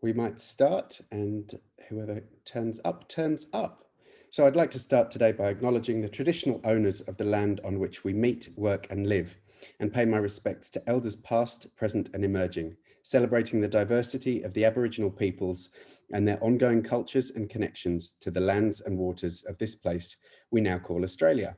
we might start, and whoever turns up, turns up. So I'd like to start today by acknowledging the traditional owners of the land on which we meet, work and live, and pay my respects to elders past, present and emerging, celebrating the diversity of the Aboriginal peoples and their ongoing cultures and connections to the lands and waters of this place we now call Australia.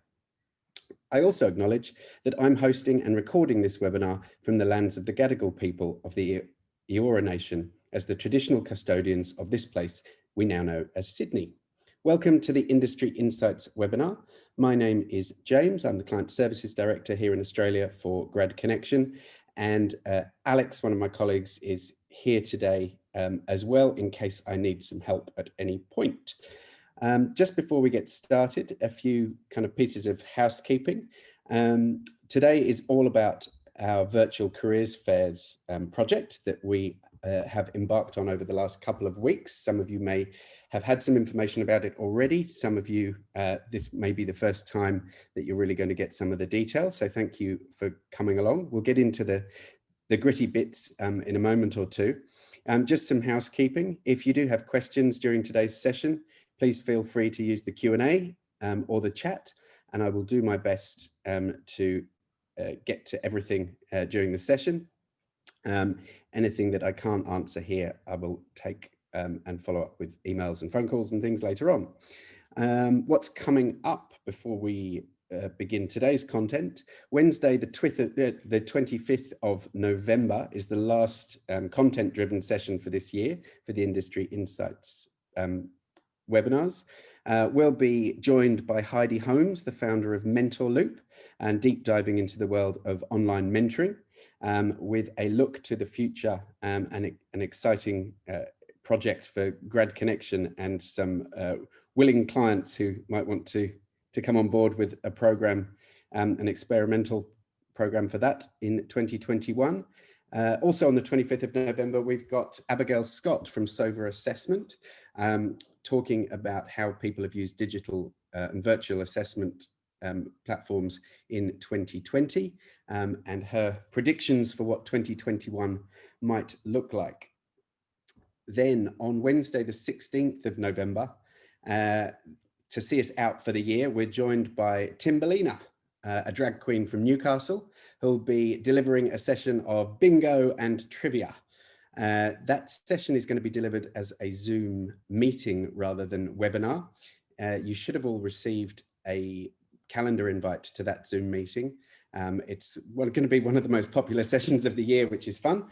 I also acknowledge that I'm hosting and recording this webinar from the lands of the Gadigal people of the Eora Nation as the traditional custodians of this place we now know as Sydney. Welcome to the Industry Insights webinar. My name is James. I'm the Client Services Director here in Australia for Grad Connection. And Alex, one of my colleagues, is here today as well in case I need some help at any point. Just before we get started, a few kind of pieces of housekeeping. Today is all about our virtual careers fairs project that we have embarked on over the last couple of weeks. Some of you may have had some information about it already. Some of you, this may be the first time that you're really going to get some of the details. So thank you for coming along. We'll get into the gritty bits in a moment or two. Just some housekeeping. If you do have questions during today's session, please feel free to use the Q&A or the chat, and I will do my best to get to everything during the session. Anything that I can't answer here, I will take and follow up with emails and phone calls and things later on. What's coming up before we begin today's content? Wednesday, the 25th of November is the last content-driven session for this year for the Industry Insights webinars. We'll be joined by Heidi Holmes, the founder of Mentor Loop, and deep diving into the world of online mentoring with a look to the future and an exciting project for Grad Connection and some willing clients who might want to come on board with a program, an experimental program for that in 2021. Also on the 25th of November, we've got Abigail Scott from Sova Assessment, talking about how people have used digital and virtual assessment platforms in 2020 and her predictions for what 2021 might look like. Then on Wednesday, the 16th of November, to see us out for the year, we're joined by Timberlina, a drag queen from Newcastle, who'll be delivering a session of bingo and trivia. That session is going to be delivered as a Zoom meeting rather than webinar. You should have all received a calendar invite to that Zoom meeting. It's going to be one of the most popular sessions of the year, which is fun.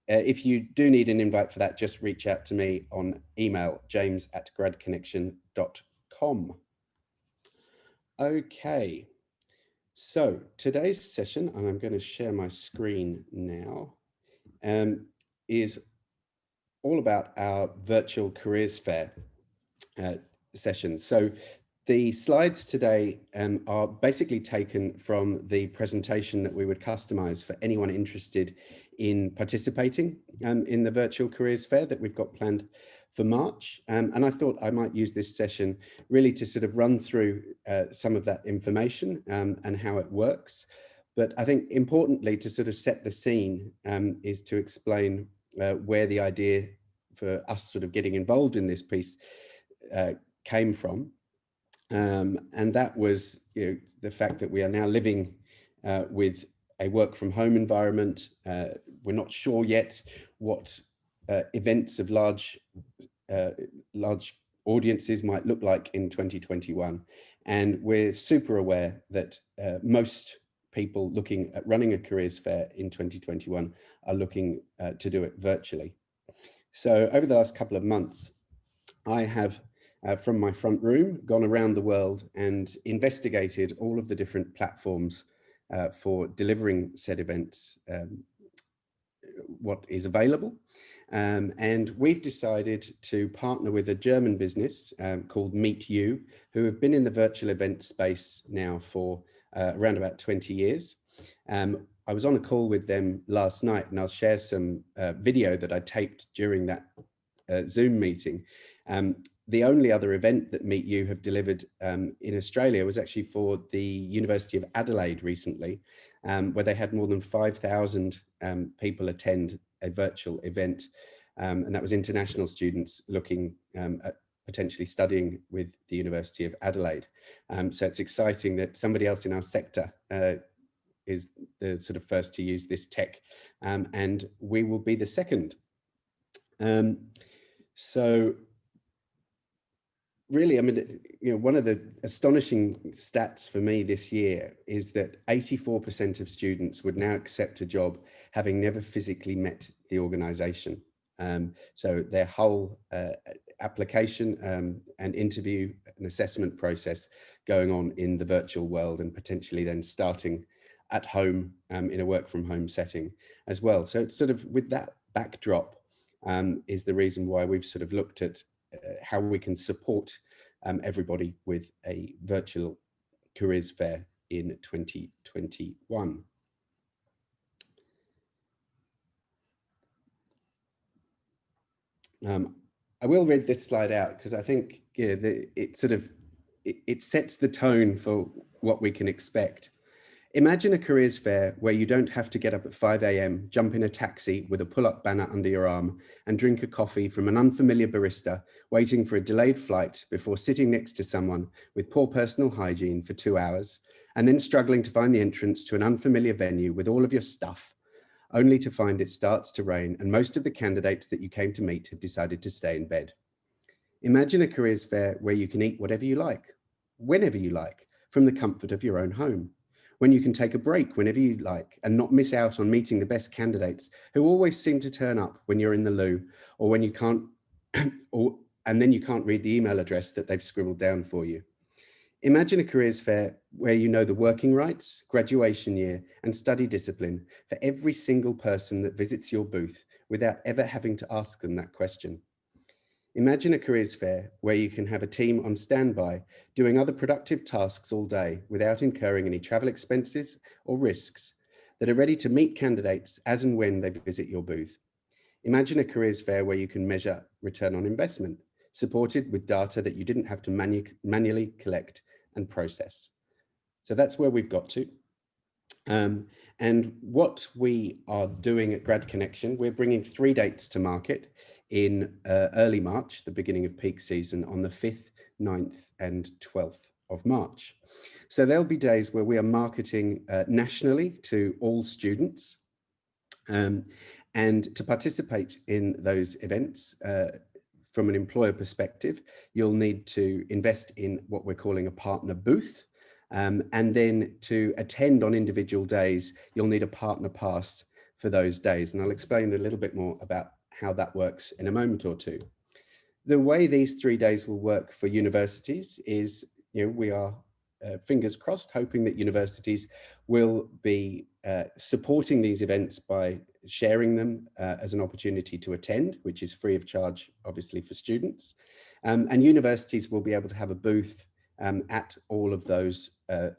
If you do need an invite for that, just reach out to me on email, james@gradconnection.com. Okay, so today's session, and I'm going to share my screen now, is all about our virtual careers fair session. So the slides today are basically taken from the presentation that we would customize for anyone interested in participating in the virtual careers fair that we've got planned for March. And I thought I might use this session really to sort of run through some of that information and how it works. But I think importantly to sort of set the scene is to explain where the idea for us sort of getting involved in this piece came from. And that was, the fact that we are now living with a work from home environment. We're not sure yet what events of large audiences might look like in 2021. And we're super aware that most people looking at running a careers fair in 2021 are looking to do it virtually. So over the last couple of months, I have from my front room gone around the world and investigated all of the different platforms for delivering said events, what is available. And we've decided to partner with a German business called Meet You, who have been in the virtual event space now for around about 20 years. I was on a call with them last night, and I'll share some video that I taped during that Zoom meeting. The only other event that Meet You have delivered in Australia was actually for the University of Adelaide recently, where they had more than 5,000 people attend a virtual event, and that was international students looking at potentially studying with the University of Adelaide. So it's exciting that somebody else in our sector is the sort of first to use this tech, and we will be the second. So really, I mean, one of the astonishing stats for me this year is that 84% of students would now accept a job having never physically met the organization. So their whole application and interview and assessment process going on in the virtual world, and potentially then starting at home in a work from home setting as well. So it's sort of with that backdrop is the reason why we've sort of looked at how we can support everybody with a virtual careers fair in 2021. I will read this slide out because I think it sets the tone for what we can expect. Imagine a careers fair where you don't have to get up at 5 a.m., jump in a taxi with a pull-up banner under your arm and drink a coffee from an unfamiliar barista, waiting for a delayed flight before sitting next to someone with poor personal hygiene for 2 hours, and then struggling to find the entrance to an unfamiliar venue with all of your stuff, only to find it starts to rain and most of the candidates that you came to meet have decided to stay in bed. Imagine a careers fair where you can eat whatever you like, whenever you like, from the comfort of your own home, when you can take a break whenever you like and not miss out on meeting the best candidates who always seem to turn up when you're in the loo, or when you can't, and then you can't read the email address that they've scribbled down for you. Imagine a careers fair where you know the working rights, graduation year, and study discipline for every single person that visits your booth without ever having to ask them that question. Imagine a careers fair where you can have a team on standby doing other productive tasks all day without incurring any travel expenses or risks, that are ready to meet candidates as and when they visit your booth. Imagine a careers fair where you can measure return on investment, supported with data that you didn't have to manually collect and process. So that's where we've got to. And what we are doing at Grad Connection, we're bringing 3 dates to market in early March, the beginning of peak season, on the 5th, 9th and 12th of March. So there'll be days where we are marketing nationally to all students. And to participate in those events, from an employer perspective, you'll need to invest in what we're calling a partner booth. And then to attend on individual days, you'll need a partner pass for those days. And I'll explain a little bit more about how that works in a moment or two. The way these 3 days will work for universities is, we are fingers crossed, hoping that universities will be supporting these events by sharing them as an opportunity to attend, which is free of charge, obviously, for students. And universities will be able to have a booth at all of those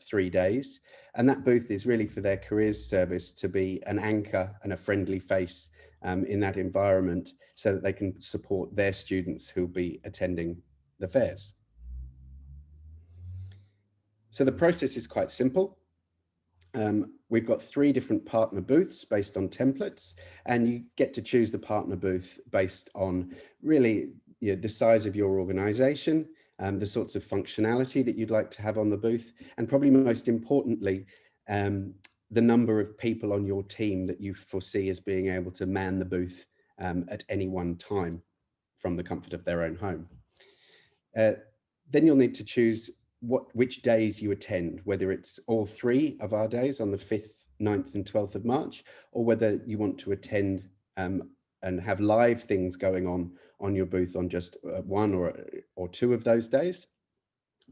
3 days. And that booth is really for their careers service to be an anchor and a friendly face in that environment, so that they can support their students who'll be attending the fairs. So the process is quite simple. We've got 3 different partner booths based on templates, and you get to choose the partner booth based on really the size of your organization, the sorts of functionality that you'd like to have on the booth, and probably most importantly, the number of people on your team that you foresee as being able to man the booth at any one time from the comfort of their own home. Then you'll need to choose which days you attend, whether it's all 3 of our days on the 5th, 9th and 12th of March, or whether you want to attend and have live things going on your booth on just 1 or 2 of those days,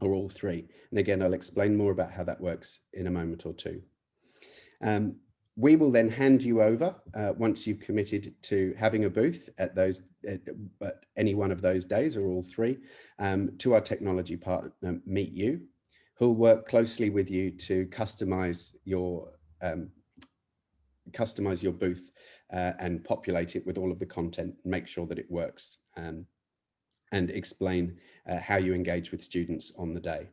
or all 3. And again, I'll explain more about how that works in a moment or two. We will then hand you over, once you've committed to having a booth at any one of those days or all 3, to our technology partner, Meet You, who'll work closely with you to customize your booth and populate it with all of the content, and make sure that it works, and explain how you engage with students on the day.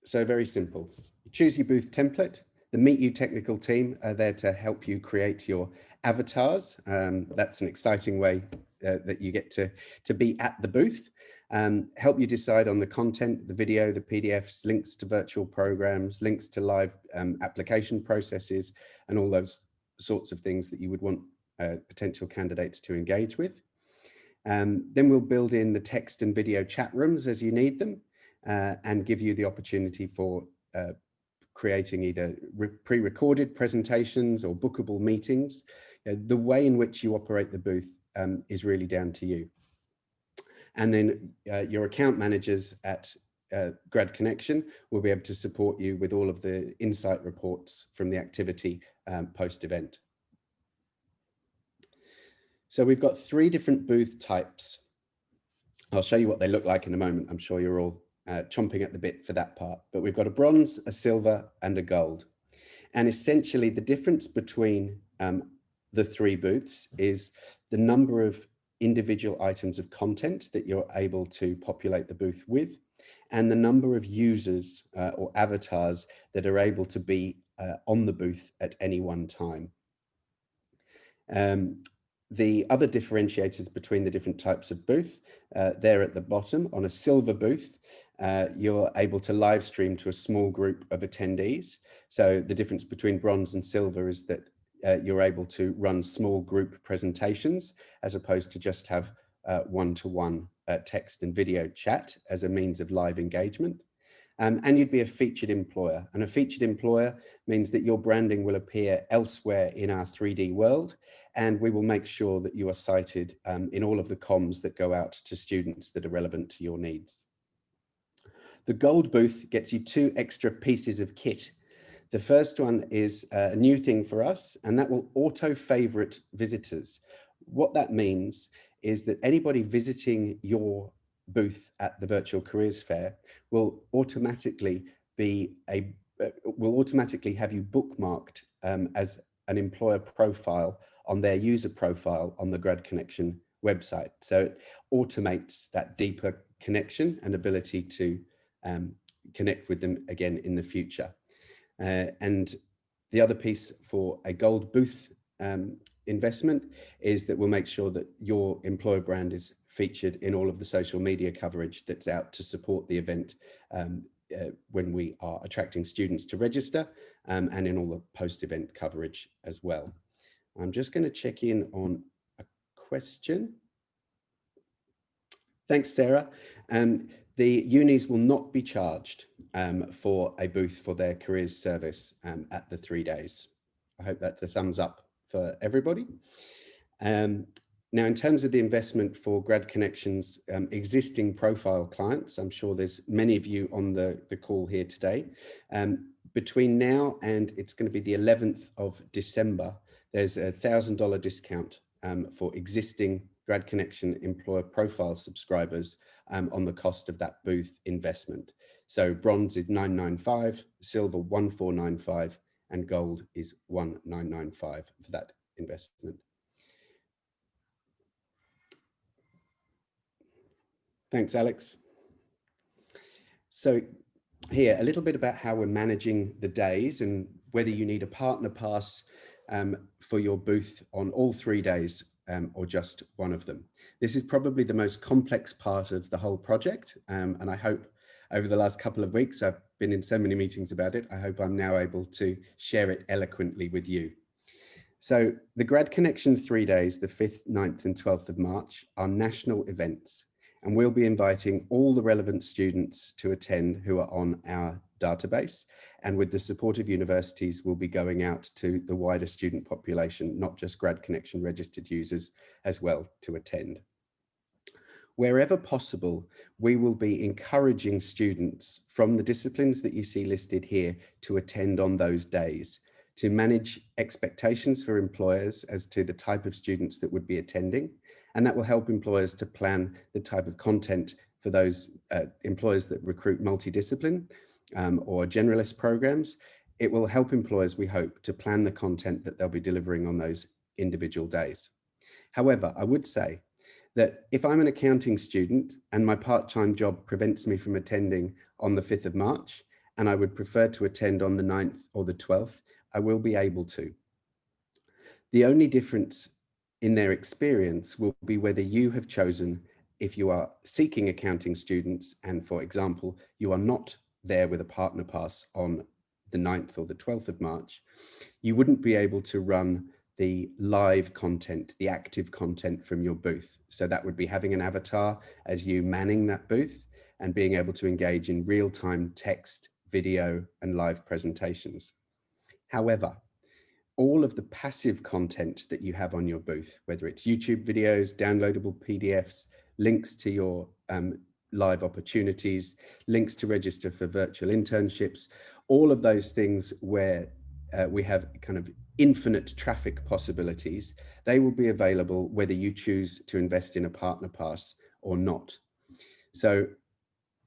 So very simple. Choose your booth template. The Meet You technical team are there to help you create your avatars. That's an exciting way that you get to be at the booth. Help you decide on the content, the video, the PDFs, links to virtual programs, links to live application processes, and all those sorts of things that you would want potential candidates to engage with. Then we'll build in the text and video chat rooms as you need them, and give you the opportunity for creating either pre-recorded presentations or bookable meetings. The way in which you operate the booth is really down to you. And then your account managers at Grad Connection will be able to support you with all of the insight reports from the activity post-event. So we've got 3 different booth types. I'll show you what they look like in a moment. I'm sure you're all chomping at the bit for that part, but we've got a bronze, a silver, and a gold. And essentially the difference between the 3 booths is the number of individual items of content that you're able to populate the booth with, and the number of users or avatars that are able to be on the booth at any one time. The other differentiators between the different types of booth, there at the bottom. On a silver booth, you're able to live stream to a small group of attendees. So the difference between bronze and silver is that you're able to run small group presentations as opposed to just have one-to-one text and video chat as a means of live engagement. And you'd be a featured employer. And a featured employer means that your branding will appear elsewhere in our 3D world, and we will make sure that you are cited in all of the comms that go out to students that are relevant to your needs. The gold booth gets you 2 extra pieces of kit. The first one is a new thing for us, and that will auto-favorite visitors. What that means is that anybody visiting your booth at the Virtual Careers Fair will automatically have you bookmarked as an employer profile on their user profile on the Grad Connection website. So it automates that deeper connection and ability to connect with them again in the future. And the other piece for a gold booth investment is that we'll make sure that your employer brand is featured in all of the social media coverage that's out to support the event when we are attracting students to register, and in all the post-event coverage as well. I'm just going to check in on a question. Thanks, Sarah. The unis will not be charged for a booth for their careers service at the 3 days. I hope that's a thumbs up for everybody. Now, in terms of the investment for Grad Connection's existing profile clients, I'm sure there's many of you on the call here today. Between now and it's going to be the 11th of December, there's a $1,000 discount for existing Grad Connection employer profile subscribers on the cost of that booth investment. So bronze is $995, silver $1,495, and gold is $1,995 for that investment. Thanks, Alex. So here, a little bit about how we're managing the days and whether you need a partner pass for your booth on all 3 days or just one of them. This is probably the most complex part of the whole project, and I hope over the last couple of weeks, I've been in so many meetings about it, I hope I'm now able to share it eloquently with you. So the Grad Connection 3 days, the 5th, 9th and 12th of March, are national events, and we'll be inviting all the relevant students to attend who are on our database, and with the support of universities, we'll be going out to the wider student population, not just Grad Connection registered users as well, to attend. Wherever possible, we will be encouraging students from the disciplines that you see listed here to attend on those days, to manage expectations for employers as to the type of students that would be attending. And that will help employers to plan the type of content for those employers that recruit multidiscipline or generalist programs. It will help employers, we hope, to plan the content that they'll be delivering on those individual days. However, I would say that if I'm an accounting student and my part-time job prevents me from attending on the 5th of March, and I would prefer to attend on the 9th or the 12th, I will be able to. The only difference in their experience will be whether you have chosen, if you are seeking accounting students, and for example, you are not there with a partner pass on the 9th or the 12th of March, you wouldn't be able to run the live content, the active content from your booth. So that would be having an avatar as you manning that booth and being able to engage in real-time text, video, and live presentations. However, all of the passive content that you have on your booth, whether it's YouTube videos, downloadable PDFs, links to your live opportunities, links to register for virtual internships, all of those things where we have kind of infinite traffic possibilities, they will be available whether you choose to invest in a partner pass or not. So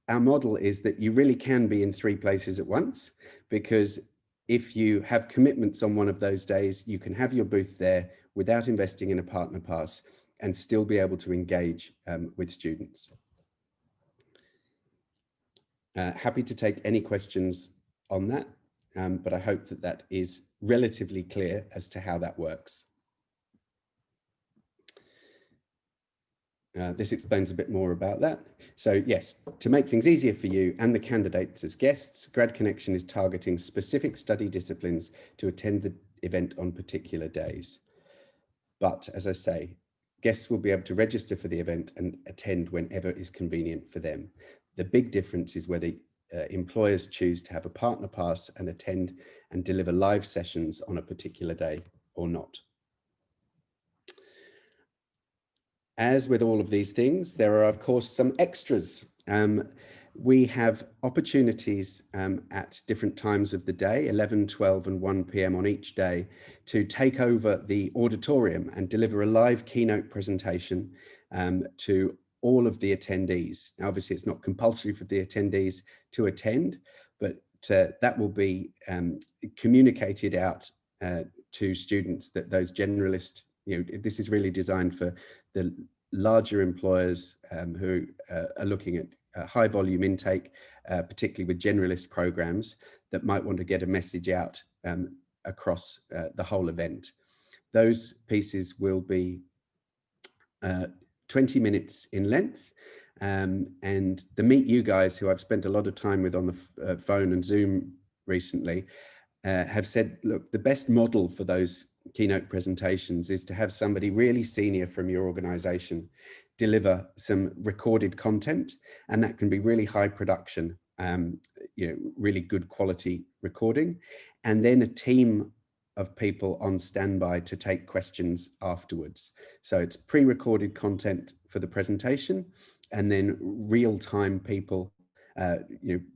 our model is that you really can be in 3 places at once, because if you have commitments on one of those days, you can have your booth there without investing in a partner pass and still be able to engage with students. Happy to take any questions on that, but I hope that that is relatively clear as to how that works. This explains a bit more about that. So yes, to make things easier for you and the candidates as guests, Grad Connection is targeting specific study disciplines to attend the event on particular days. But as I say, guests will be able to register for the event and attend whenever is convenient for them. The big difference is whether employers choose to have a partner pass and attend and deliver live sessions on a particular day or not. As with all of these things, there are, of course, some extras. We have opportunities at different times of the day, 11, 12, and 1 p.m. on each day, to take over the auditorium and deliver a live keynote presentation to all of the attendees. Now, obviously, it's not compulsory for the attendees to attend, but that will be communicated out to students, that those generalist, this is really designed for the larger employers who are looking at high volume intake, particularly with generalist programs that might want to get a message out across the whole event. Those pieces will be 20 minutes in length. And the Meet You guys, who I've spent a lot of time with on the phone and Zoom recently, have said, look, the best model for those keynote presentations is to have somebody really senior from your organization deliver some recorded content, and that can be really high production, really good quality recording, and then a team of people on standby to take questions afterwards. So it's pre-recorded content for the presentation, and then real-time people,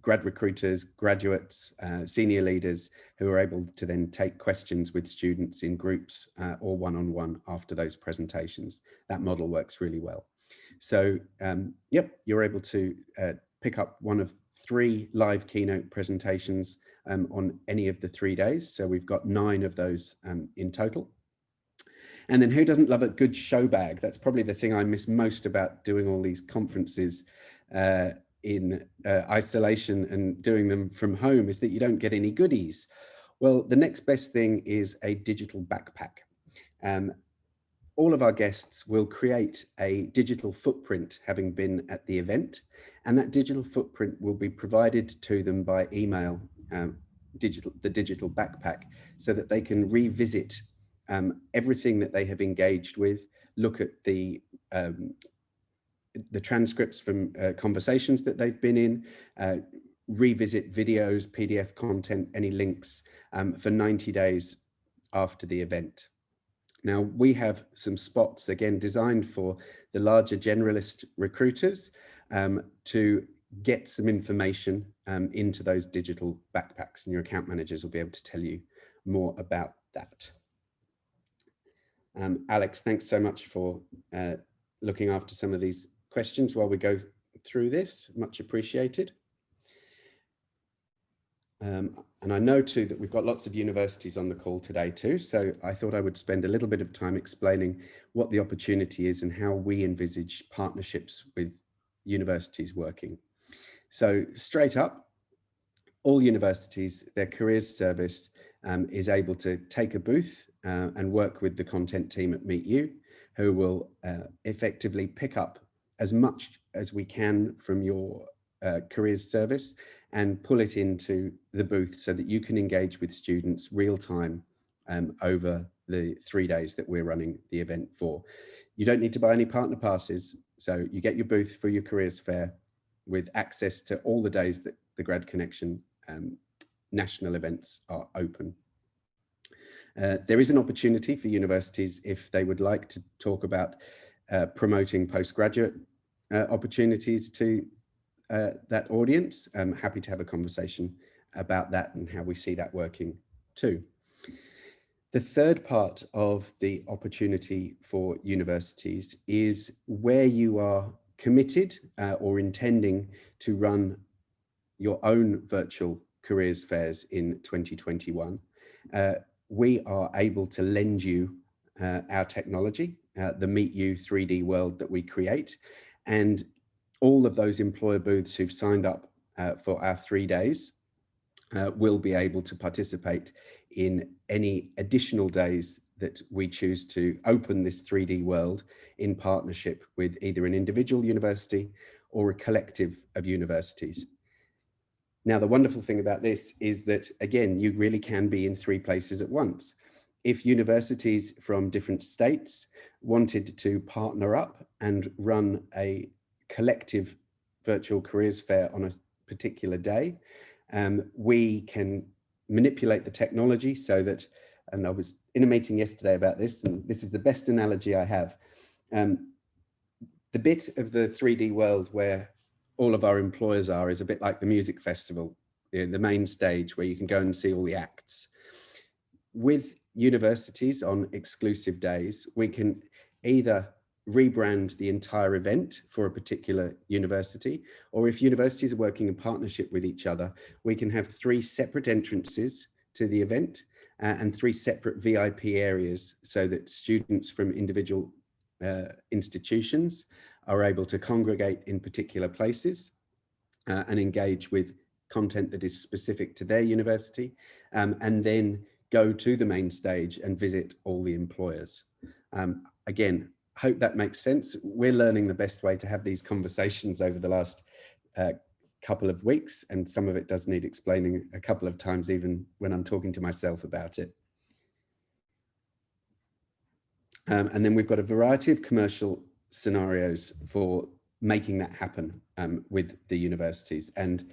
grad recruiters, graduates, senior leaders who are able to then take questions with students in groups or one-on-one after those presentations. That model works really well. So, yep, you're able to pick up one of 3 live keynote presentations on any of the 3 days. So we've got 9 of those in total. And then who doesn't love a good show bag? That's probably the thing I miss most about doing all these conferences in isolation and doing them from home, is that you don't get any goodies. Well, the next best thing is a digital backpack. All of our guests will create a digital footprint having been at the event, and that digital footprint will be provided to them by email, the digital backpack, so that they can revisit everything that they have engaged with, look at the transcripts from conversations that they've been in, revisit videos, PDF content, any links for 90 days after the event. Now, we have some spots, again, designed for the larger generalist recruiters to get some information into those digital backpacks, and your account managers will be able to tell you more about that. Alex, thanks so much for looking after some of these questions while we go through this. Much appreciated. And I know too that we've got lots of universities on the call today too, so I thought I would spend a little bit of time explaining what the opportunity is and how we envisage partnerships with universities working. So straight up, all universities, their careers service is able to take a booth and work with the content team at Meet You, who will effectively pick up as much as we can from your careers service and pull it into the booth so that you can engage with students real time over the 3 days that we're running the event for. You don't need to buy any partner passes, so you get your booth for your careers fair with access to all the days that the Grad Connection national events are open. There is an opportunity for universities if they would like to talk about promoting postgraduate opportunities to that audience. I'm happy to have a conversation about that and how we see that working too. The third part of the opportunity for universities is where you are committed or intending to run your own virtual careers fairs in 2021. We are able to lend you our technology, the Meet You 3D world that we create, and all of those employer booths who've signed up for our 3 days will be able to participate in any additional days that we choose to open this 3D world in partnership with either an individual university or a collective of universities. Now, the wonderful thing about this is that, again, you really can be in 3 places at once. If universities from different states wanted to partner up and run a collective virtual careers fair on a particular day, we can manipulate the technology so that, and I was in a meeting yesterday about this, and this is the best analogy I have. The bit of the 3D world where all of our employers are is a bit like the music festival, the main stage where you can go and see all the acts. With universities on exclusive days, we can either rebrand the entire event for a particular university, or if universities are working in partnership with each other, we can have 3 separate entrances to the event and 3 separate VIP areas so that students from individual institutions are able to congregate in particular places and engage with content that is specific to their university, and then go to the main stage and visit all the employers. Again, hope that makes sense. We're learning the best way to have these conversations over the last couple of weeks, and some of it does need explaining a couple of times, even when I'm talking to myself about it. And then we've got a variety of commercial scenarios for making that happen with the universities. And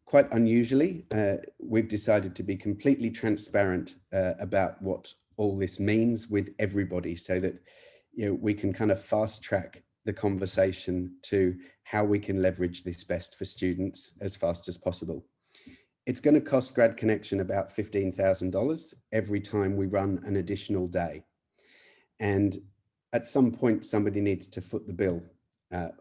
quite unusually, we've decided to be completely transparent about what all this means with everybody, so that we can kind of fast track the conversation to how we can leverage this best for students as fast as possible. It's going to cost Grad Connection about $15,000 every time we run an additional day. And at some point, somebody needs to foot the bill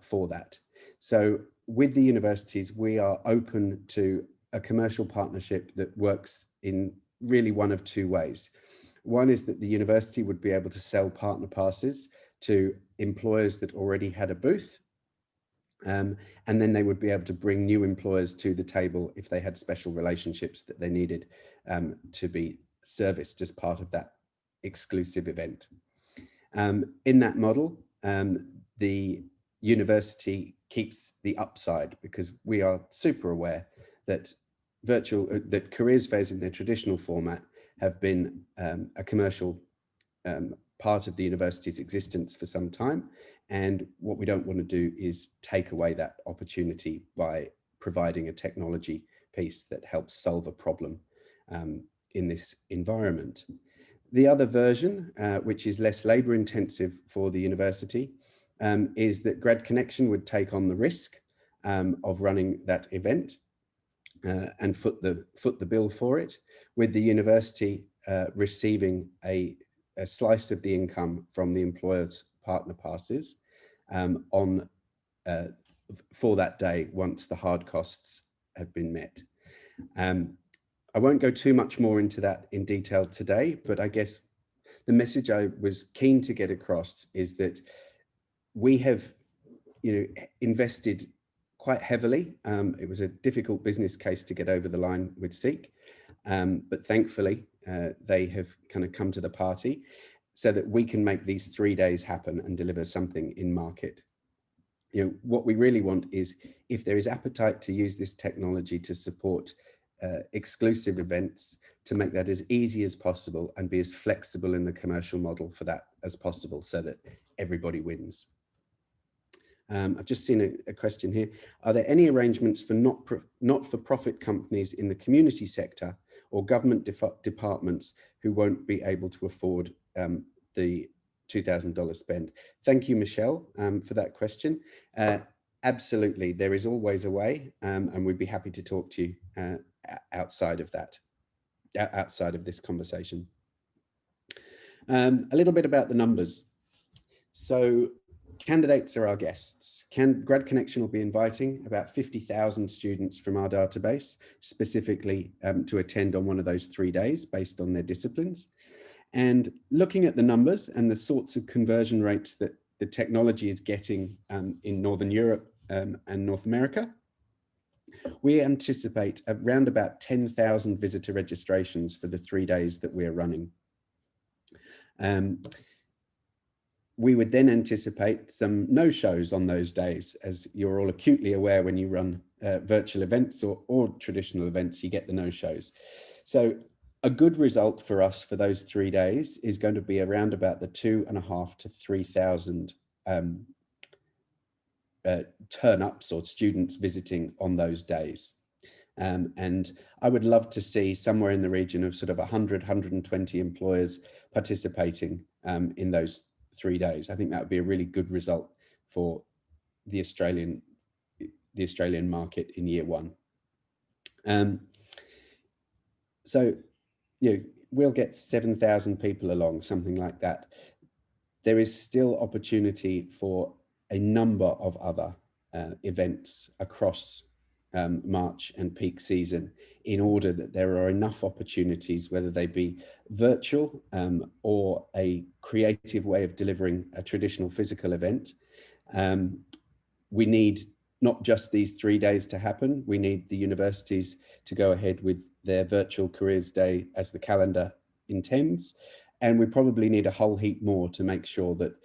for that. So with the universities, we are open to a commercial partnership that works in really one of 2 ways. One is that the university would be able to sell partner passes to employers that already had a booth. And then they would be able to bring new employers to the table if they had special relationships that they needed to be serviced as part of that exclusive event. In that model, the university keeps the upside, because we are super aware that that careers fairs in their traditional format have been a commercial part of the university's existence for some time. And what we don't want to do is take away that opportunity by providing a technology piece that helps solve a problem in this environment. The other version, which is less labor intensive for the university, is that Grad Connection would take on the risk of running that event and foot the bill for it, with the university receiving a slice of the income from the employer's partner passes for that day once the hard costs have been met. I won't go too much more into that in detail today, but I guess the message I was keen to get across is that we have invested quite heavily. It was a difficult business case to get over the line with Seek, but thankfully they have kind of come to the party so that we can make these 3 days happen and deliver something in market. What we really want is, if there is appetite to use this technology to support exclusive events, to make that as easy as possible and be as flexible in the commercial model for that as possible, so that everybody wins. I've just seen a question here. Are there any arrangements for not-for-profit companies in the community sector or government departments who won't be able to afford the $2,000 spend? Thank you, Michelle, for that question. Absolutely, there is always a way, and we'd be happy to talk to you outside of that, outside of this conversation. A little bit about the numbers. So candidates are our guests. Grad Connection will be inviting about 50,000 students from our database, specifically to attend on one of those 3 days based on their disciplines. And looking at the numbers and the sorts of conversion rates that the technology is getting in Northern Europe and North America, we anticipate around about 10,000 visitor registrations for the 3 days that we're running. We would then anticipate some no-shows on those days. As you're all acutely aware, when you run virtual events or traditional events, you get the no-shows. So a good result for us for those 3 days is going to be around about the 2,500 to 3,000 turn-ups or students visiting on those days. And I would love to see somewhere in the region of sort of 100, 120 employers participating in those 3 days. I think that would be a really good result for the Australian market in year one. So, we'll get 7,000 people along, something like that. There is still opportunity for a number of other events across March and peak season, in order that there are enough opportunities, whether they be virtual or a creative way of delivering a traditional physical event. We need not just these 3 days to happen, we need the universities to go ahead with their virtual careers day as the calendar intends. And we probably need a whole heap more to make sure that,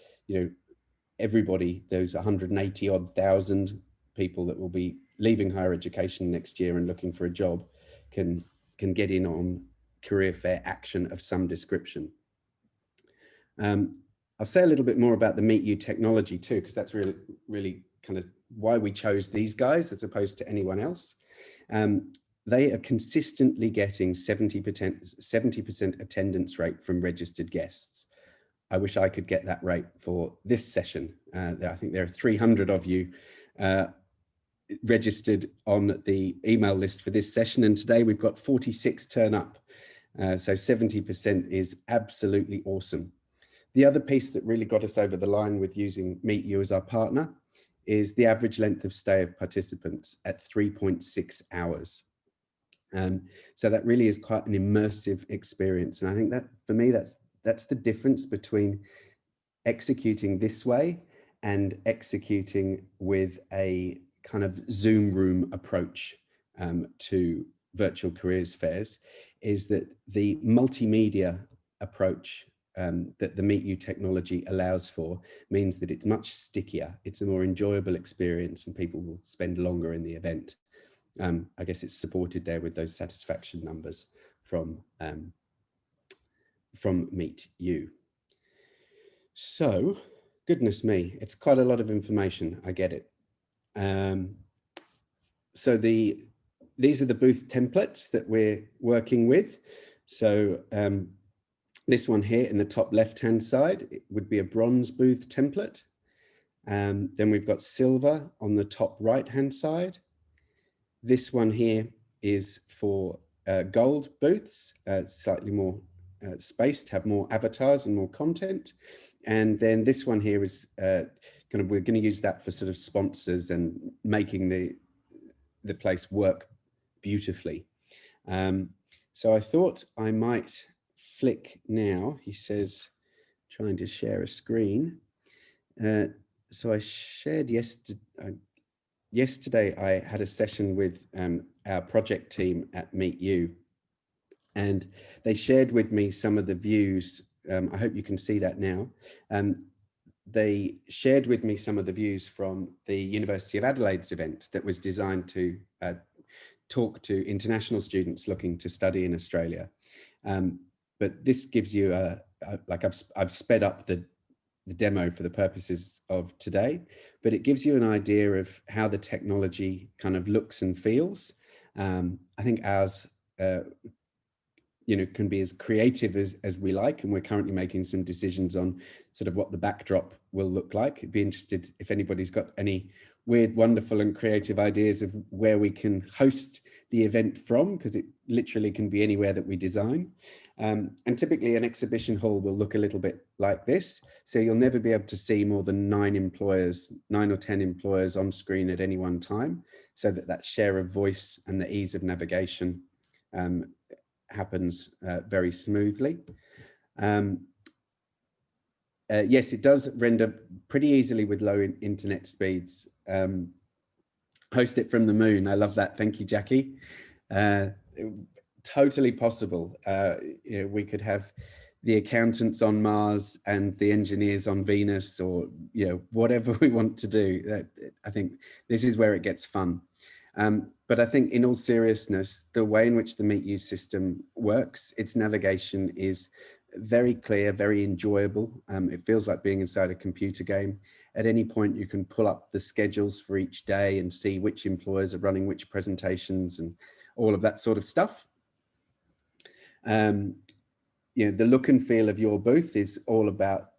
everybody, those 180 odd thousand people that will be leaving higher education next year and looking for a job can get in on career fair action of some description. I'll say a little bit more about the Meet You technology too, because that's really kind of why we chose these guys as opposed to anyone else. They are consistently getting 70% attendance rate from registered guests. I wish I could get that rate for this session. I think there are 300 of you registered on the email list for this session, and today we've got 46 turn up. So 70% is absolutely awesome. The other piece that really got us over the line with using Meet You as our partner is the average length of stay of participants at 3.6 hours. So that really is quite an immersive experience. And I think that for me, that's the difference between executing this way and executing with a kind of Zoom room approach to virtual careers fairs, is that the multimedia approach that the Meet You technology allows for means that it's much stickier, it's a more enjoyable experience, and people will spend longer in the event. I guess it's supported there with those satisfaction numbers from Meet You. So, goodness me, it's quite a lot of information, I get it. So these are the booth templates that we're working with. So this one here in the top left-hand side, it would be a bronze booth template. Then we've got silver on the top right-hand side. This one here is for gold booths, slightly more spaced, have more avatars and more content. And then this one here is we're going to use that for sort of sponsors and making the place work beautifully. So I thought I might flick now. He says, trying to share a screen. So I shared yesterday. yesterday I had a session with our project team at Meet You, and they shared with me some of the views. I hope you can see that now. They shared with me some of the views from the University of Adelaide's event that was designed to talk to international students looking to study in Australia. But this gives you like I've sped up the demo for the purposes of today, but it gives you an idea of how the technology kind of looks and feels. I think ours can be as creative as we like, and we're currently making some decisions on sort of what the backdrop will look like. I'd be interested if anybody's got any weird, wonderful and creative ideas of where we can host the event from, because it literally can be anywhere that we design. And typically an exhibition hall will look a little bit like this. So you'll never be able to see more than 9 or 10 employers on screen at any one time, so that share of voice and the ease of navigation happens very smoothly. Yes, it does render pretty easily with low internet speeds. Host it from the moon. I love that. Thank you, Jackie. Totally possible. We could have the accountants on Mars and the engineers on Venus, or whatever we want to do. I think this is where it gets fun. But I think in all seriousness, the way in which the Meet You system works, its navigation is very clear, very enjoyable. It feels like being inside a computer game. At any point, you can pull up the schedules for each day and see which employers are running which presentations and all of that sort of stuff. The look and feel of your booth is all about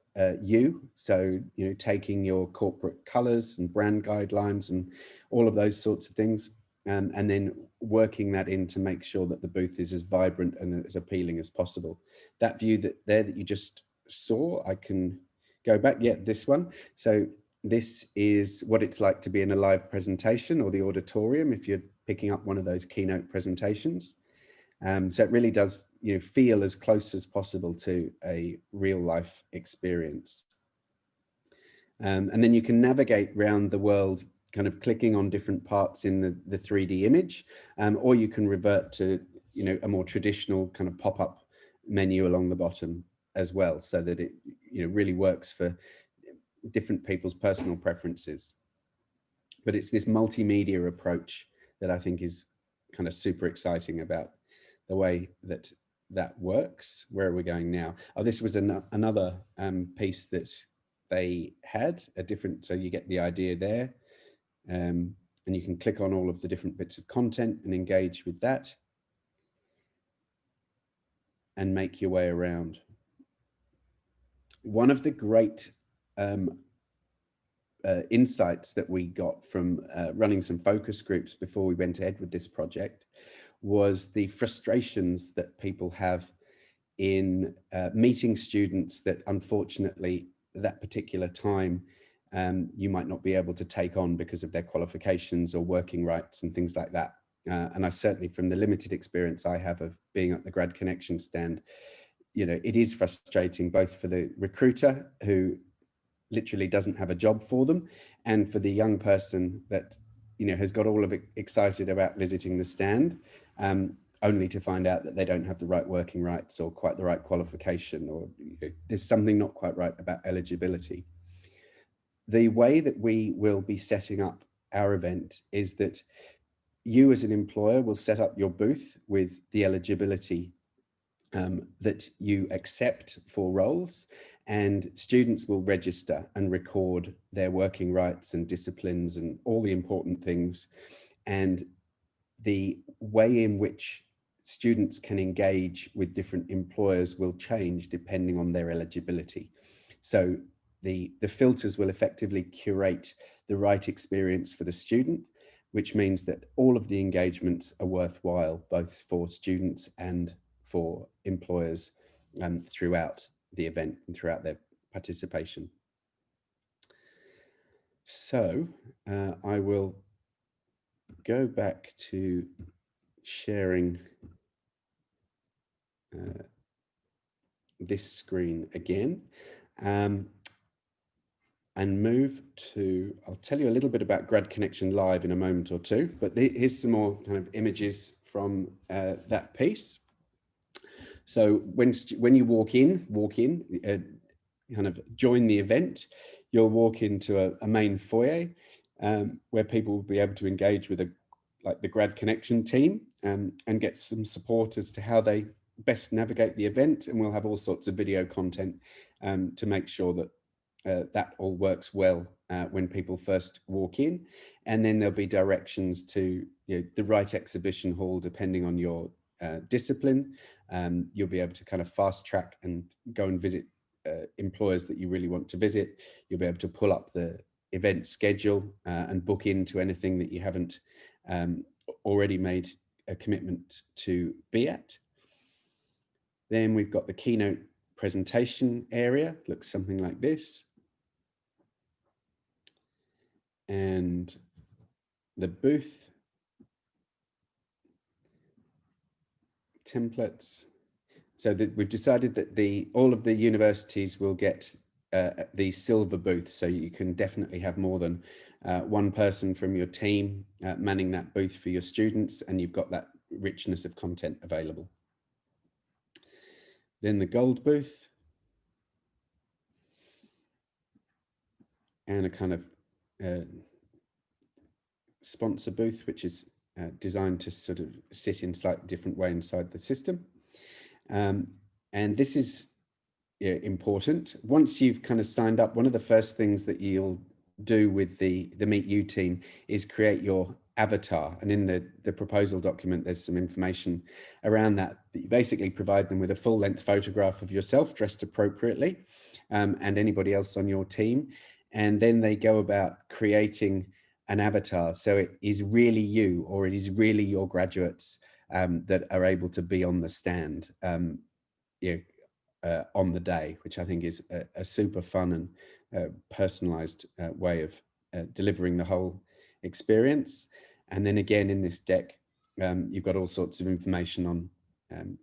you. So, taking your corporate colors and brand guidelines and all of those sorts of things, and then working that in to make sure that the booth is as vibrant and as appealing as possible. That view that you just saw, I can go back. Yeah, this one. So this is what it's like to be in a live presentation, or the auditorium if you're picking up one of those keynote presentations. So it really does feel as close as possible to a real life experience. And then you can navigate around the world kind of clicking on different parts in the 3D image, or you can revert to a more traditional kind of pop-up menu along the bottom as well, so that it really works for different people's personal preferences. But it's this multimedia approach that I think is kind of super exciting about the way that works. Where are we going now? Oh, this was another piece that they had a different, so you get the idea there. And you can click on all of the different bits of content and engage with that and make your way around. One of the great insights that we got from running some focus groups before we went ahead with this project was the frustrations that people have in meeting students that unfortunately that particular time you might not be able to take on because of their qualifications or working rights and things like that. And I certainly, from the limited experience I have of being at the Grad Connection stand, it is frustrating both for the recruiter who literally doesn't have a job for them, and for the young person that has got all of it excited about visiting the stand, only to find out that they don't have the right working rights or quite the right qualification, or there's something not quite right about eligibility. The way that we will be setting up our event is that you as an employer will set up your booth with the eligibility that you accept for roles, and students will register and record their working rights and disciplines and all the important things. And the way in which students can engage with different employers will change depending on their eligibility. So the filters will effectively curate the right experience for the student, which means that all of the engagements are worthwhile, both for students and for employers throughout the event and throughout their participation. So I will go back to sharing this screen again. and move to, I'll tell you a little bit about Grad Connection Live in a moment or two, but here's some more kind of images from that piece. So when you walk in, kind of join the event, you'll walk into a main foyer where people will be able to engage with the Grad Connection team and get some support as to how they best navigate the event. And we'll have all sorts of video content to make sure that that all works well when people first walk in. And then there'll be directions to the right exhibition hall, depending on your discipline. You'll be able to kind of fast track and go and visit employers that you really want to visit. You'll be able to pull up the event schedule and book into anything that you haven't already made a commitment to be at. Then we've got the keynote presentation area, looks something like this. And the booth templates. So that we've decided that all of the universities will get the silver booth, so you can definitely have more than one person from your team manning that booth for your students, and you've got that richness of content available. Then the gold booth, and a kind of sponsor booth, which is designed to sort of sit in slightly different way inside the system. And this is important. Once you've kind of signed up, one of the first things that you'll do with the Meet You team is create your avatar. And in the proposal document, there's some information around that. You basically provide them with a full-length photograph of yourself dressed appropriately and anybody else on your team. And then they go about creating an avatar. So it is really you, or it is really your graduates that are able to be on the stand on the day, which I think is a super fun and personalized way of delivering the whole experience. And then again, in this deck, you've got all sorts of information on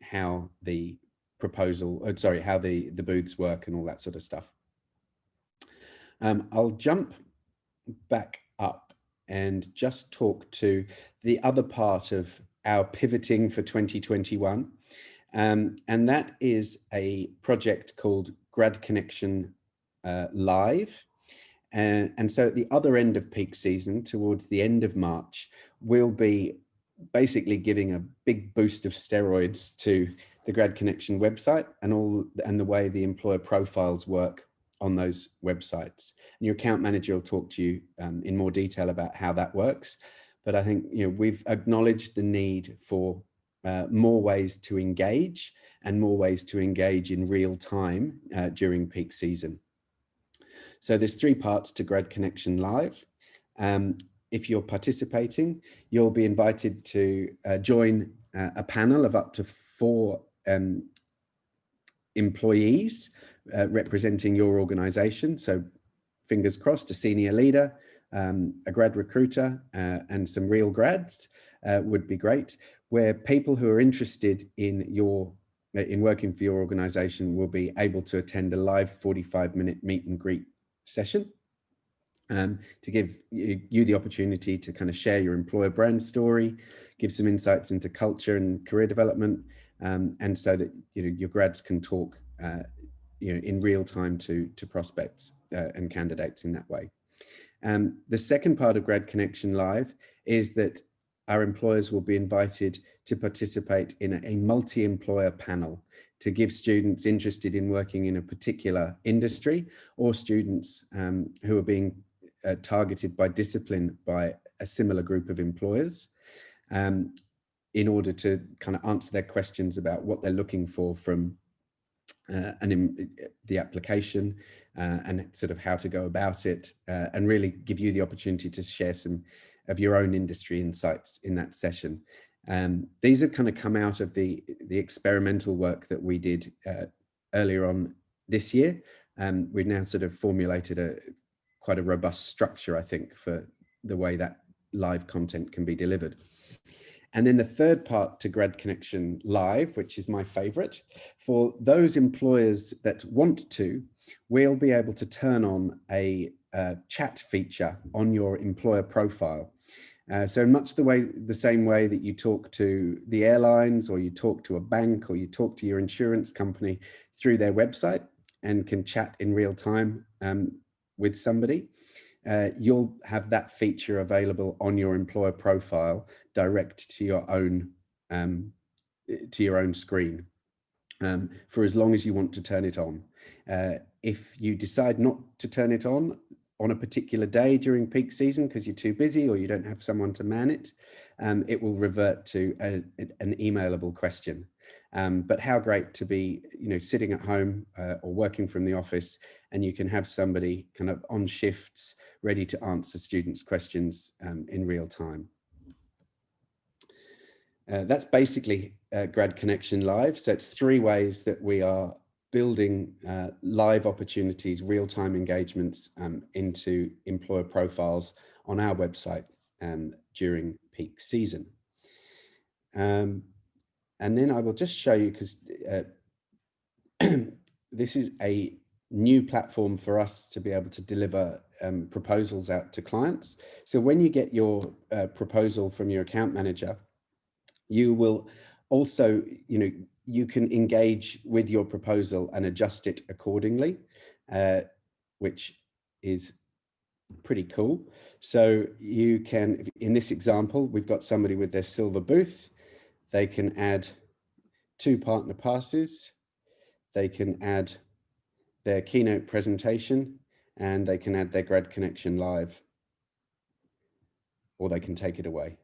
how the how the booths work and all that sort of stuff. I'll jump back up and just talk to the other part of our pivoting for 2021. And that is a project called Grad Connection Live. And so at the other end of peak season, towards the end of March, we'll be basically giving a big boost of steroids to the Grad Connection website and the way the employer profiles work on those websites. And your account manager will talk to you in more detail about how that works. But I think we've acknowledged the need for more ways to engage and more ways to engage in real time during peak season. So there's 3 parts to Grad Connection Live. If you're participating, you'll be invited to join a panel of up to 4 employees representing your organization. So fingers crossed, a senior leader, a grad recruiter, and some real grads would be great, where people who are interested in working for your organization will be able to attend a live 45-minute meet and greet session to give you the opportunity to kind of share your employer brand story, give some insights into culture and career development, and so that your grads can talk in real time to prospects and candidates in that way. The second part of Grad Connection Live is that our employers will be invited to participate in a multi-employer panel to give students interested in working in a particular industry, or students who are being targeted by discipline by a similar group of employers, in order to kind of answer their questions about what they're looking for from the application and sort of how to go about it, and really give you the opportunity to share some of your own industry insights in that session. These have kind of come out of the experimental work that we did earlier on this year. We've now sort of formulated quite a robust structure, I think, for the way that live content can be delivered. And then the third part to Grad Connection Live, which is my favorite, for those employers that want to, we'll be able to turn on a chat feature on your employer profile. So much the same way that you talk to the airlines, or you talk to a bank, or you talk to your insurance company through their website and can chat in real time with somebody, you'll have that feature available on your employer profile direct to your own screen for as long as you want to turn it on. If you decide not to turn it on a particular day during peak season because you're too busy or you don't have someone to man it, it will revert to an emailable question. But how great to be, sitting at home or working from the office, and you can have somebody kind of on shifts ready to answer students' questions in real time. That's basically Grad Connection Live. So it's 3 ways that we are building live opportunities, real-time engagements into employer profiles on our website during peak season. And then I will just show you, because this is a new platform for us to be able to deliver proposals out to clients. So when you get your proposal from your account manager, you will also, you can engage with your proposal and adjust it accordingly, which is pretty cool. So you can, in this example, we've got somebody with their silver booth. They can add 2 partner passes. They can add their keynote presentation, and they can add their Grad Connection Live, or they can take it away,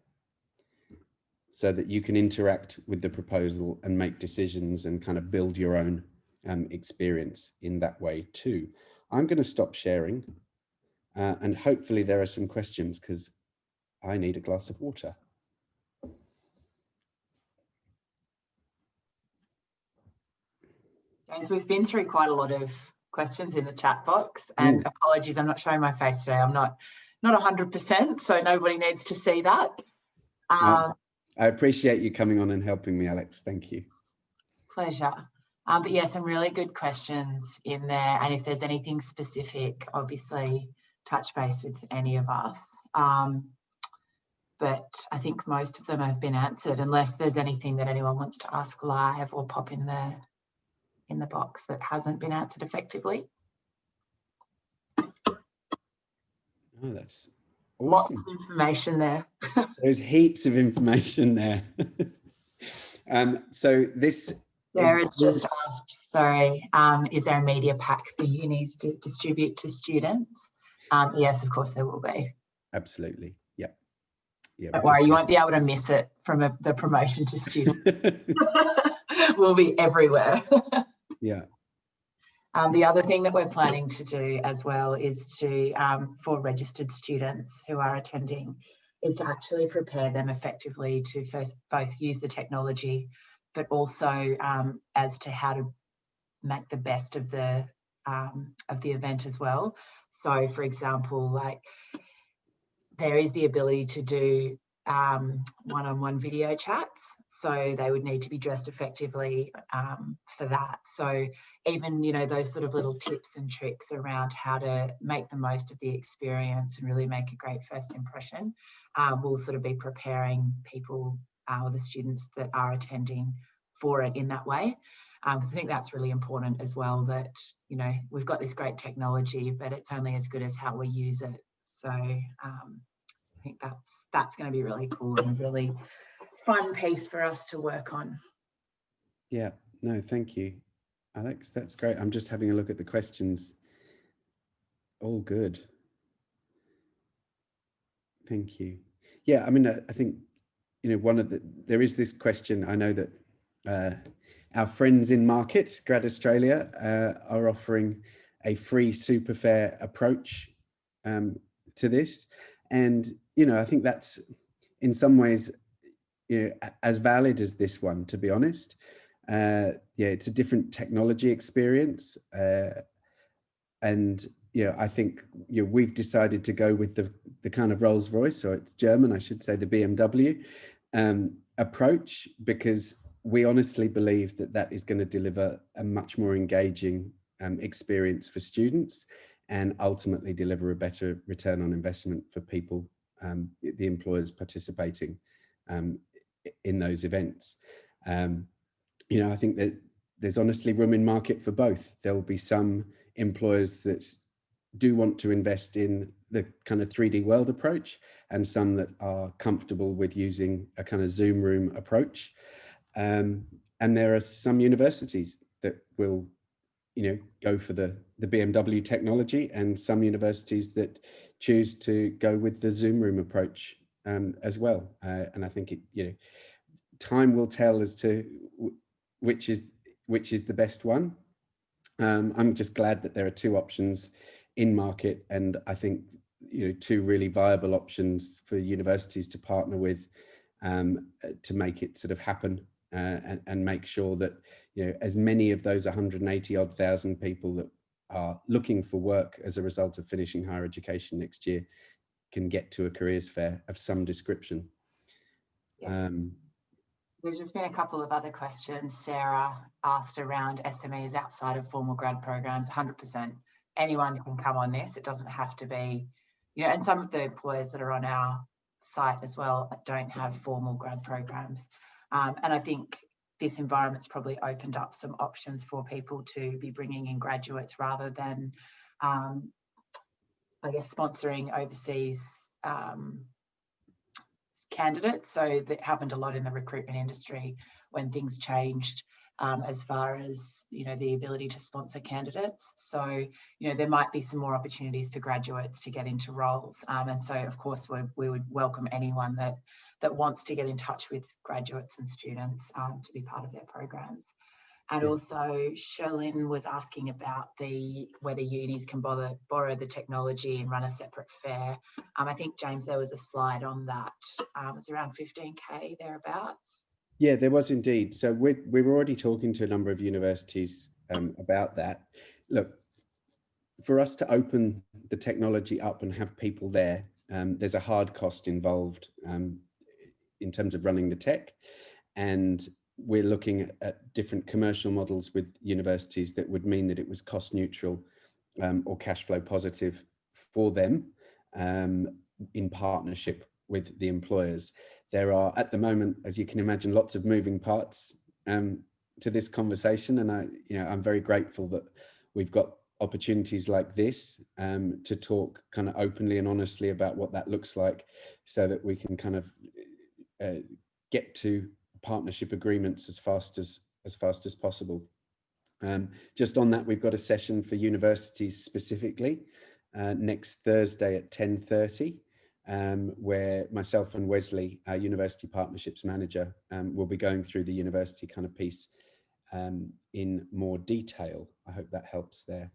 so that you can interact with the proposal and make decisions and kind of build your own experience in that way too. I'm going to stop sharing and hopefully there are some questions, because I need a glass of water. James, we've been through quite a lot of questions in the chat box, and apologies, I'm not showing my face today. I'm not 100%, so nobody needs to see that. I appreciate you coming on and helping me, Alex. Thank you. Pleasure. But yeah, some really good questions in there. And if there's anything specific, obviously touch base with any of us. But I think most of them have been answered, unless there's anything that anyone wants to ask live or pop in the box that hasn't been answered effectively. Oh, that's awesome. Lots of information there. There's heaps of information there. So this... Sarah's just asked, sorry, is there a media pack for unis to distribute to students? Yes, of course there will be. Absolutely, yeah. Don't worry, you won't be able to miss it from the promotion to students. We'll be everywhere. Yeah. The other thing that we're planning to do as well is to, for registered students who are attending, is to actually prepare them effectively to first both use the technology, but also as to how to make the best of the event as well. So, for example, like there is the ability to do one-on-one video chats, so they would need to be dressed effectively for that. So even, those sort of little tips and tricks around how to make the most of the experience and really make a great first impression, we'll sort of be preparing people or the students that are attending for it in that way. I think that's really important as well, that, we've got this great technology, but it's only as good as how we use it. So I think that's going to be really cool and a really fun piece for us to work on. Yeah, no, thank you, Alex. That's great. I'm just having a look at the questions. All good. Thank you. Yeah, I mean, I think, there is this question. I know that our friends in market, Grad Australia, are offering a free Superfair approach to this. And, I think that's in some ways, as valid as this one, to be honest. Yeah, it's a different technology experience. And, I think, we've decided to go with the kind of Rolls Royce, or it's German, I should say, the BMW approach, because we honestly believe that is going to deliver a much more engaging experience for students. and ultimately deliver a better return on investment for people, the employers participating in those events. I think that there's honestly room in market for both. There will be some employers that do want to invest in the kind of 3D world approach, and some that are comfortable with using a kind of Zoom room approach. And there are some universities that will, go for the BMW technology, and some universities that choose to go with the Zoom room approach as well. And I think time will tell as to which is the best one. I'm just glad that there are two options in market, and I think two really viable options for universities to partner with to make it sort of happen, and make sure that as many of those 180 odd thousand people that are looking for work as a result of finishing higher education next year can get to a careers fair of some description. Yeah. There's just been a couple of other questions. Sarah asked around SMEs outside of formal grad programs. 100%, anyone can come on this. It doesn't have to be, and some of the employers that are on our site as well don't have formal grad programs. And I think this environment's probably opened up some options for people to be bringing in graduates rather than, I guess, sponsoring overseas candidates. So that happened a lot in the recruitment industry when things changed, as far as the ability to sponsor candidates. So there might be some more opportunities for graduates to get into roles, and so of course we would welcome anyone that wants to get in touch with graduates and students to be part of their programs. And also, Sherlyn was asking about whether unis can borrow the technology and run a separate fair. I think, James, there was a slide on that. It's around 15K thereabouts. Yeah, there was indeed. So we're already talking to a number of universities about that. Look, for us to open the technology up and have people there, there's a hard cost involved in terms of running the tech. And we're looking at different commercial models with universities that would mean that it was cost neutral or cash flow positive for them in partnership with the employers. There are, at the moment, as you can imagine, lots of moving parts to this conversation, and I'm very grateful that we've got opportunities like this to talk kind of openly and honestly about what that looks like, so that we can kind of get to partnership agreements as fast as possible. Just on that, we've got a session for universities specifically next Thursday at 10:30, where myself and Wesley, our university partnerships manager, will be going through the university kind of piece in more detail. I hope that helps there.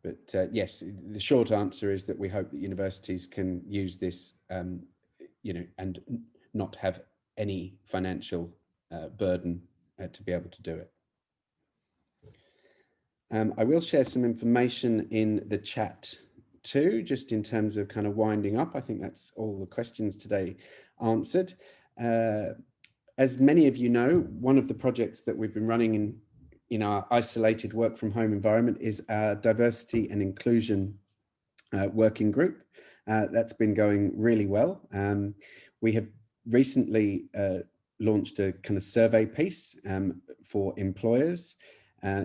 But yes, the short answer is that we hope that universities can use this, and not have any financial burden to be able to do it. I will share some information in the chat too, just in terms of kind of winding up. I think that's all the questions today answered. As many of you know, one of the projects that we've been running in our isolated work from home environment is our diversity and inclusion working group. That's been going really well. We have recently launched a kind of survey piece for employers.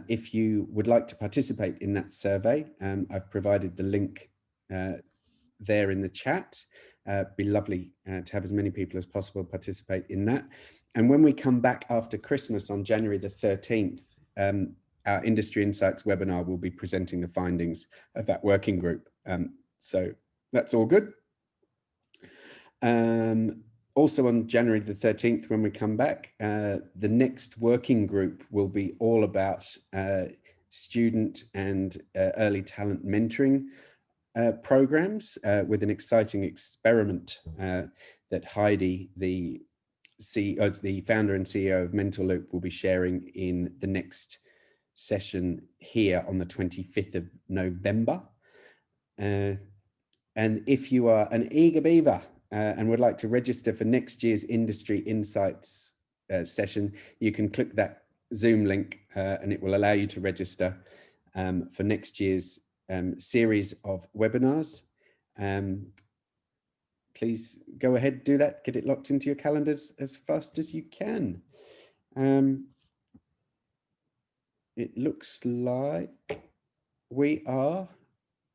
If you would like to participate in that survey, I've provided the link there in the chat. It'd be lovely to have as many people as possible participate in that. And when we come back after Christmas on January the 13th, our Industry Insights webinar will be presenting the findings of that working group. So that's all good. Also on January the 13th, when we come back, the next working group will be all about student and early talent mentoring programs with an exciting experiment that Heidi, the founder and CEO of Mentor Loop, will be sharing in the next session here on the 25th of November. And if you are an eager beaver and would like to register for next year's Industry Insights session, you can click that Zoom link, and it will allow you to register for next year's series of webinars. Please go ahead, do that, get it locked into your calendars as fast as you can. It looks like we are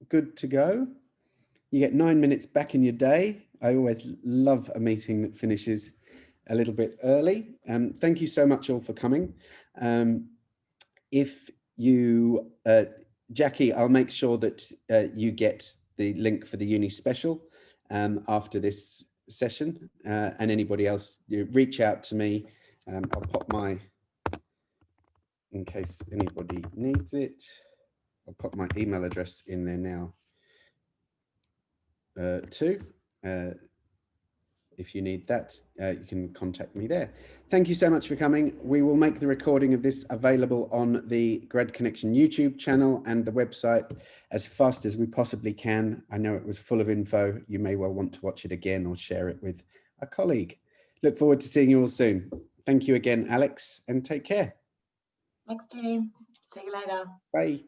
good to go. You get 9 minutes back in your day. I always love a meeting that finishes a little bit early. Thank you so much all for coming. If you, Jackie, I'll make sure that you get the link for the uni special after this session, and anybody else, you reach out to me. I'll pop my, in case anybody needs it, I'll put my email address in there now too. If you need that, you can contact me there. Thank you so much for coming. We will make the recording of this available on the Grad Connection YouTube channel and the website as fast as we possibly can. I know it was full of info. You may well want to watch it again or share it with a colleague. Look forward to seeing you all soon. Thank you again, Alex, and take care. Thanks, team. See you later. Bye.